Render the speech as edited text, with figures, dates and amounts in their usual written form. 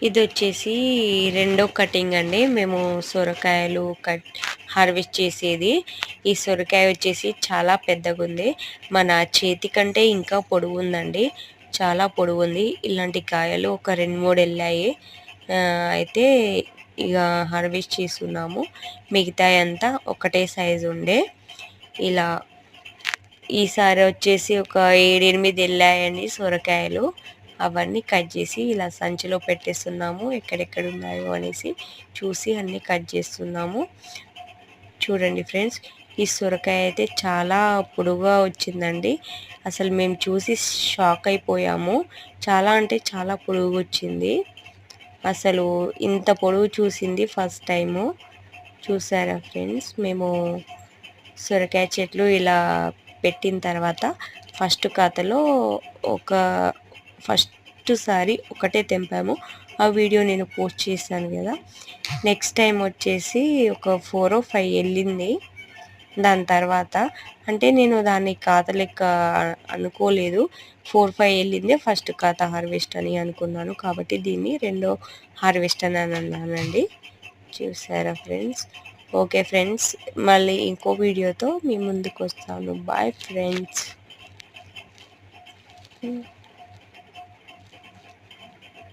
ఇది వచ్చేసి రెండో కటింగ్ అండి. మేము సొరకాయలు హార్వెస్ట్ చేసేది. ఈ సొరకాయ వచ్చేసి చాలా పెద్దగా ఉంది. మన చేతి కంటే ఇంకా పొడవు ఉందండి. చాలా పొడవు ఉంది. ఇలాంటి కాయలు ఒక 2-3 వెళ్ళాయి. అయితే ఇక హార్వెస్ట్ చేస్తున్నాము. మిగతా అంతా ఒకటే సైజు ఉండే. ఇలా ఈసారి వచ్చేసి ఒక 7-8 వెళ్ళాయండి సొరకాయలు. అవన్నీ కట్ చేసి ఇలా సంచిలో పెట్టేస్తున్నాము. ఎక్కడెక్కడ ఉన్నాయో అనేసి చూసి అన్నీ కట్ చేస్తున్నాము. చూడండి ఫ్రెండ్స్, ఈ సొరకాయ అయితే చాలా పొడుగా వచ్చిందండి. అసలు మేము చూసి షాక్ అయిపోయాము. చాలా అంటే చాలా పొడుగు వచ్చింది. అసలు ఇంత పొడుగు చూసింది ఫస్ట్ టైము. చూసారా ఫ్రెండ్స్, మేము సొరకాయ చెట్లు ఇలా పెట్టిన తర్వాత ఫస్ట్ ఖాతాలో ఫస్ట్ సారి ఒకటే తెంపాము. ఆ వీడియో నేను పోస్ట్ చేశాను కదా. నెక్స్ట్ టైం వచ్చేసి ఒక 4 or 5 వెళ్ళింది. దాని తర్వాత అంటే నేను దాన్ని ఖాతా లెక్క అనుకోలేదు. 4-5 వెళ్ళిందే ఫస్ట్ ఖాతా హార్వెస్ట్ అని అనుకున్నాను. కాబట్టి దీన్ని రెండో హార్వెస్ట్ అని అన్నానండి. చూసారా ఫ్రెండ్స్. ఓకే ఫ్రెండ్స్, మళ్ళీ ఇంకో వీడియోతో మీ ముందుకు వస్తాను. Bye friends.